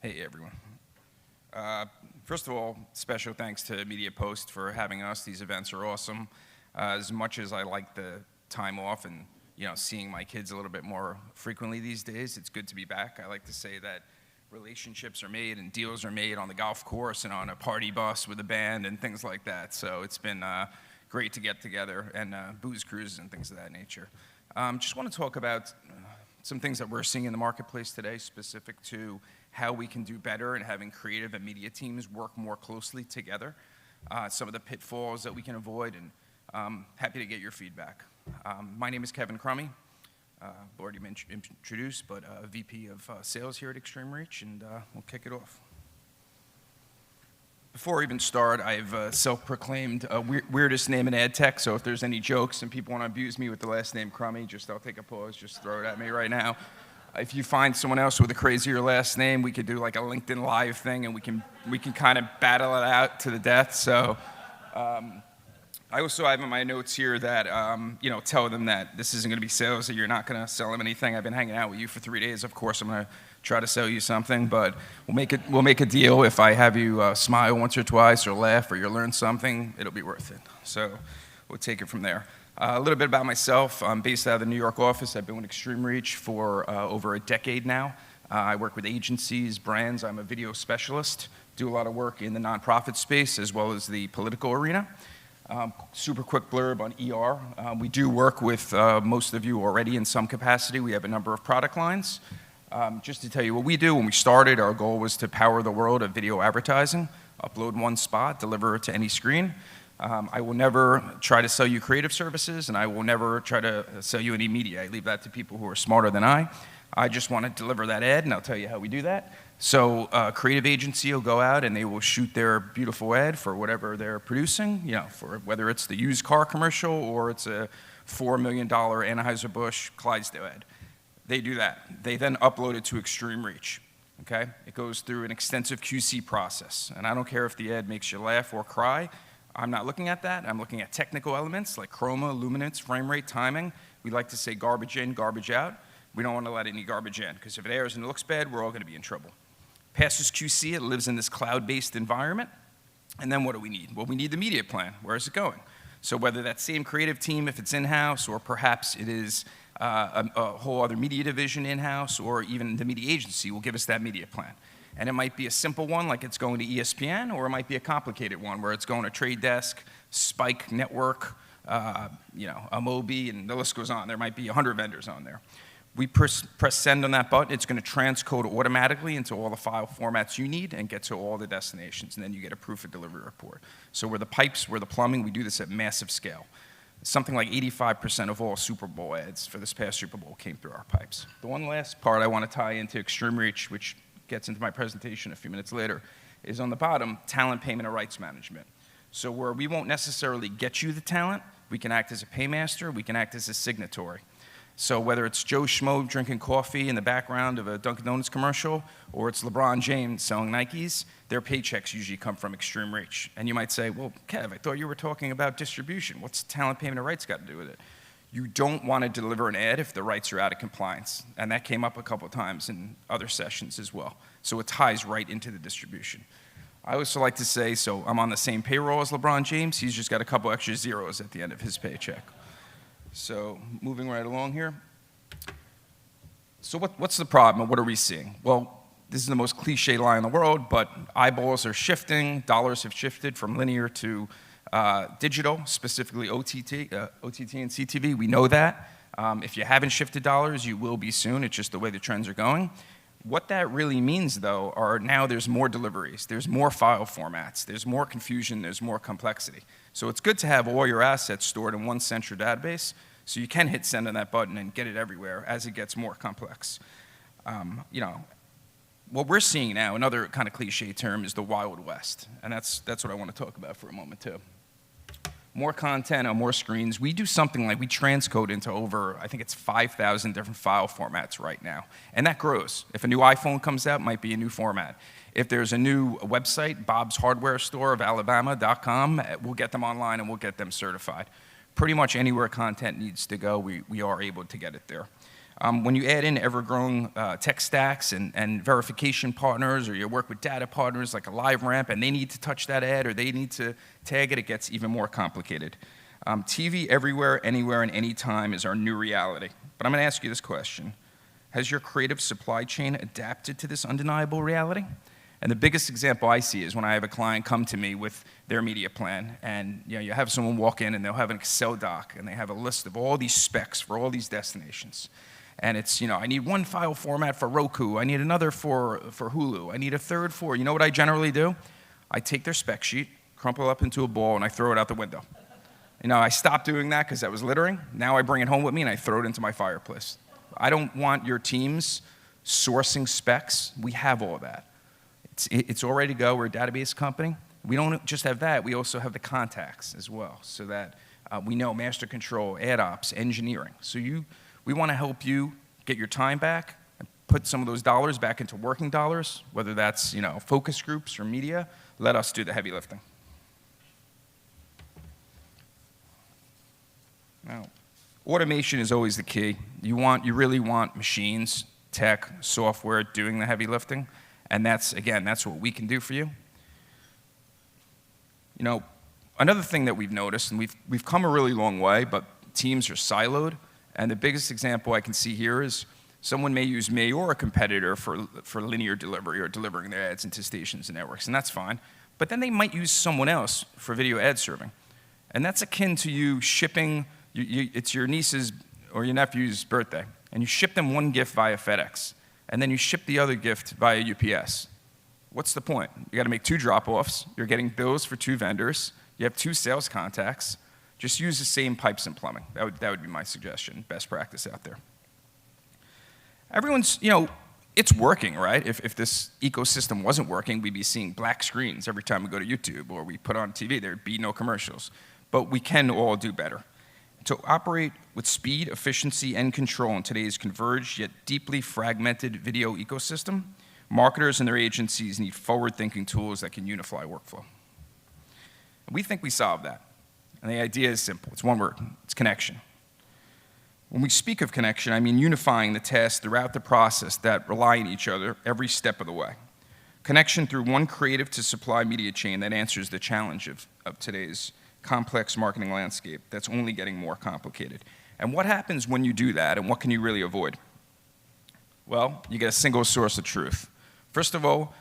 Hey, everyone. First of all, special thanks to Media Post for having us. These events are awesome. As much as I like the time off and seeing my kids a little bit more frequently these days, it's good to be back. I like to say that relationships are made and deals are made on the golf course and on a party bus with a band and things like that. So it's been great to get together and booze cruises and things of that nature. Just want to talk about some things that we're seeing in the marketplace today, specific to how we can do better and having creative and media teams work more closely together, some of the pitfalls that we can avoid, and happy to get your feedback. My name is Kevin Crummy. Already been introduced, but VP of Sales here at Extreme Reach, and we'll kick it off. Before I even start, I've self-proclaimed weirdest name in ad tech, so if there's any jokes and people want to abuse me with the last name Crummy, I'll take a pause, just throw it at me right now. If you find someone else with a crazier last name, we could do like a LinkedIn Live thing, and we can kind of battle it out to the death. So I also have in my notes here that tell them that this isn't going to be sales, that you're not going to sell them anything. I've been hanging out with you for 3 days. Of course, I'm going to try to sell you something, but we'll make a deal. If I have you smile once or twice, or laugh, or you learn something, it'll be worth it. So we'll take it from there. A little bit about myself. I'm based out of the New York office. I've been with Extreme Reach for over a decade now. I work with agencies, brands. I'm a video specialist. Do a lot of work in the nonprofit space as well as the political arena. Super quick blurb on ER. We do work with most of you already in some capacity. We have a number of product lines. Just to tell you what we do, when we started, our goal was to power the world of video advertising. Upload one spot, deliver it to any screen. I will never try to sell you creative services, and I will never try to sell you any media. I leave that to people who are smarter than I. I just want to deliver that ad, and I'll tell you how we do that. So a creative agency will go out, and they will shoot their beautiful ad for whatever they're producing, for whether it's the used car commercial or it's a $4 million Anheuser-Busch Clydesdale ad. They do that. They then upload it to Extreme Reach. Okay? It goes through an extensive QC process, and I don't care if the ad makes you laugh or cry. I'm not looking at that. I'm looking at technical elements like chroma, luminance, frame rate, timing. We like to say garbage in, garbage out. We don't want to let any garbage in, because if it airs and it looks bad, we're all going to be in trouble. Passes QC, it lives in this cloud-based environment. And then what do we need? Well, we need the media plan. Where is it going? So whether that same creative team, if it's in-house, or perhaps it is a whole other media division in-house, or even the media agency will give us that media plan. And it might be a simple one, like it's going to ESPN, or it might be a complicated one, where it's going to Trade Desk, Spike Network, Amobi, and the list goes on. There might be 100 vendors on there. We press send on that button. It's going to transcode automatically into all the file formats you need and get to all the destinations, and then you get a proof of delivery report. So we're the pipes, we're the plumbing, we do this at massive scale. Something like 85% of all Super Bowl ads for this past Super Bowl came through our pipes. The one last part I want to tie into Extreme Reach, which gets into my presentation a few minutes later, is on the bottom, talent payment and rights management. So where we won't necessarily get you the talent, we can act as a paymaster, we can act as a signatory. So whether it's Joe Schmo drinking coffee in the background of a Dunkin' Donuts commercial, or it's LeBron James selling Nikes, their paychecks usually come from Extreme Reach. And you might say, well, Kev, I thought you were talking about distribution. What's talent payment and rights got to do with it? You don't want to deliver an ad if the rights are out of compliance. And that came up a couple of times in other sessions as well. So it ties right into the distribution. I also like to say, so I'm on the same payroll as LeBron James. He's just got a couple extra zeros at the end of his paycheck. So moving right along here. So what's the problem, and what are we seeing? Well, this is the most cliche lie in the world, but eyeballs are shifting. Dollars have shifted from linear to digital, specifically OTT and CTV. We know that. If you haven't shifted dollars, you will be soon. It's just the way the trends are going. What that really means, though, are now there's more deliveries, there's more file formats, there's more confusion, there's more complexity. So it's good to have all your assets stored in one central database, so you can hit send on that button and get it everywhere as it gets more complex. What we're seeing now, another kind of cliche term, is the Wild West, and that's what I want to talk about for a moment, too. More content on more screens. We do something like we transcode into over, I think it's 5,000 different file formats right now. And that grows. If a new iPhone comes out, it might be a new format. If there's a new website, Bob's Hardware Store of Alabama.com, we'll get them online and we'll get them certified. Pretty much anywhere content needs to go, we are able to get it there. When you add in ever-growing tech stacks and verification partners, or you work with data partners like a LiveRamp, and they need to touch that ad, or they need to tag it, it gets even more complicated. TV everywhere, anywhere, and anytime is our new reality. But I'm going to ask you this question. Has your creative supply chain adapted to this undeniable reality? And the biggest example I see is when I have a client come to me with their media plan, and you have someone walk in and they'll have an Excel doc, and they have a list of all these specs for all these destinations. And it's, I need one file format for Roku, I need another for Hulu, I need a third for, you know what I generally do? I take their spec sheet, crumple it up into a ball, and I throw it out the window. I stopped doing that because I was littering. Now I bring it home with me and I throw it into my fireplace. I don't want your teams sourcing specs. We have all that. It's all ready to go. We're a database company. We don't just have that. We also have the contacts as well, so that we know master control, ad ops, engineering. So we want to help you get your time back and put some of those dollars back into working dollars, whether that's focus groups or media. Let us do the heavy lifting. Now, automation is always the key. You really want machines, tech, software doing the heavy lifting, and that's what we can do for you. Another thing that we've noticed, and we've come a really long way, but teams are siloed, and the biggest example I can see here is someone may use me or a competitor for linear delivery or delivering their ads into stations and networks, and that's fine, but then they might use someone else for video ad serving, and that's akin to you shipping. It's your niece's or your nephew's birthday, and you ship them one gift via FedEx, and then you ship the other gift via UPS. What's the point? You got to make 2 drop-offs. You're getting bills for 2 vendors. You have 2 sales contacts. Just use the same pipes and plumbing. That would be my suggestion, best practice out there. Everyone's, it's working, right? If this ecosystem wasn't working, we'd be seeing black screens every time we go to YouTube or we put on TV. There'd be no commercials. But we can all do better. To operate with speed, efficiency, and control in today's converged yet deeply fragmented video ecosystem, marketers and their agencies need forward-thinking tools that can unify workflow. And we think we solve that. And the idea is simple. It's one word. It's connection. When we speak of connection, I mean unifying the tasks throughout the process that rely on each other every step of the way. Connection through one creative to supply media chain that answers the challenge of today's complex marketing landscape that's only getting more complicated. And what happens when you do that, and what can you really avoid? Well, you get a single source of truth. First of all,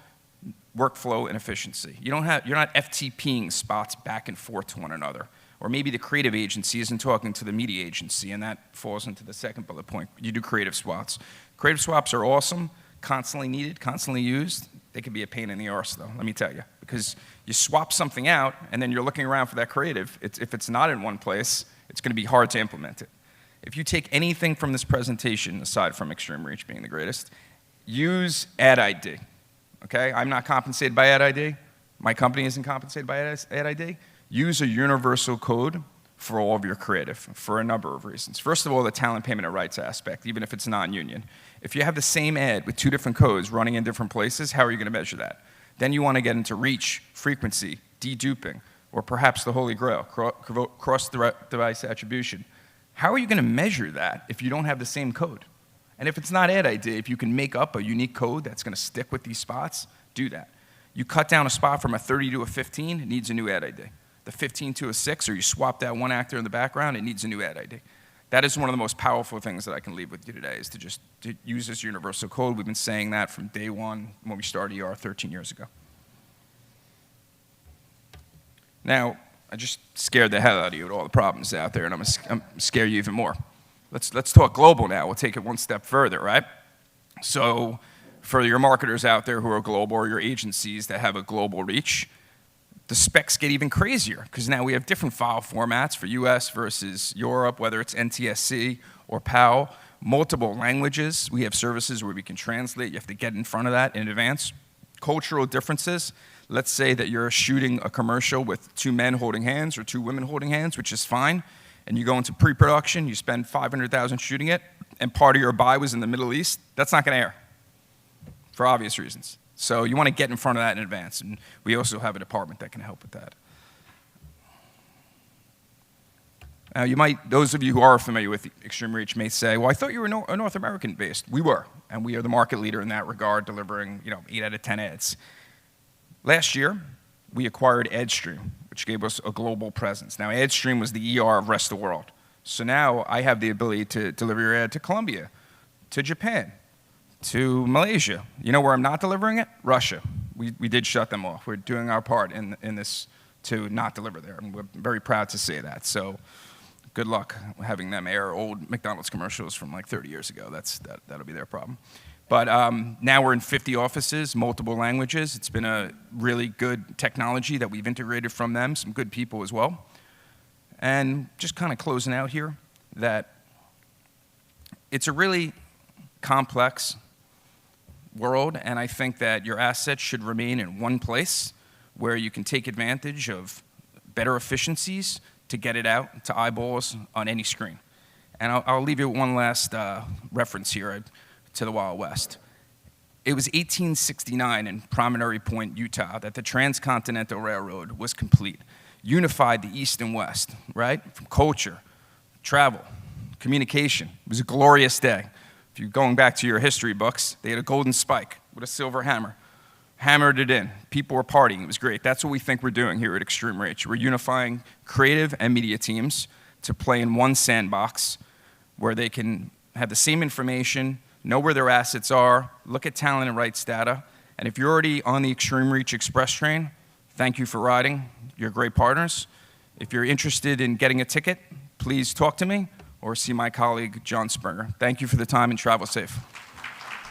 workflow and efficiency. You're not FTPing spots back and forth to one another. Or maybe the creative agency isn't talking to the media agency, and that falls into the second bullet point. You do creative swaps. Creative swaps are awesome, constantly needed, constantly used. They can be a pain in the arse, though, let me tell you, because you swap something out, and then you're looking around for that creative. If it's not in one place, it's going to be hard to implement it. If you take anything from this presentation, aside from Extreme Reach being the greatest, use Ad ID. Okay? I'm not compensated by Ad ID. My company isn't compensated by Ad ID. Use a universal code for all of your creative for a number of reasons. First of all, the talent payment and rights aspect, even if it's non-union. If you have the same ad with 2 different codes running in different places, how are you going to measure that? Then you want to get into reach, frequency, deduping, or perhaps the holy grail, cross-device attribution. How are you going to measure that if you don't have the same code? And if it's not Ad ID, if you can make up a unique code that's going to stick with these spots, do that. You cut down a spot from a 30 to a 15, it needs a new Ad ID. The 15 to a 6, or you swap that one actor in the background, it needs a new Ad ID. That is one of the most powerful things that I can leave with you today, is to use this universal code. We've been saying that from day one when we started ER 13 years ago. Now, I just scared the hell out of you with all the problems out there, and I'm going to scare you even more. Let's talk global now. We'll take it one step further, right? So for your marketers out there who are global, or your agencies that have a global reach, the specs get even crazier, because now we have different file formats for US versus Europe, whether it's NTSC or PAL, multiple languages. We have services where we can translate. You have to get in front of that in advance. Cultural differences. Let's say that you're shooting a commercial with 2 men holding hands or 2 women holding hands, which is fine, and you go into pre-production, you spend $500,000 shooting it, and part of your buy was in the Middle East. That's not going to air, for obvious reasons. So you want to get in front of that in advance, and we also have a department that can help with that. Those of you who are familiar with Extreme Reach may say, well, I thought you were North American based. We were, and we are the market leader in that regard, delivering 8 out of 10 ads. Last year, we acquired AdStream, which gave us a global presence. Now, AdStream was the ER of rest of the world. So now I have the ability to deliver your ad to Colombia, to Japan, to Malaysia. You know where I'm not delivering it? Russia. We did shut them off. We're doing our part in this to not deliver there, and we're very proud to say that. So good luck having them air old McDonald's commercials from like 30 years ago. That'll be their problem. But now we're in 50 offices, multiple languages. It's been a really good technology that we've integrated from them, some good people as well. And just kind of closing out here, that it's a really complex world, and I think that your assets should remain in one place where you can take advantage of better efficiencies to get it out to eyeballs on any screen. And I'll leave you with one last reference here to the Wild West. It was 1869 in Promontory Point, Utah, that the Transcontinental Railroad was complete, unified the East and West, right? From culture, travel, communication. It was a glorious day. If you're going back to your history books, they had a golden spike with a silver hammer. Hammered it in. People were partying. It was great. That's what we think we're doing here at Extreme Reach. We're unifying creative and media teams to play in one sandbox where they can have the same information, know where their assets are, look at talent and rights data. And if you're already on the Extreme Reach Express train, thank you for riding. You're great partners. If you're interested in getting a ticket, please talk to me or see my colleague, John Springer. Thank you for the time and travel safe.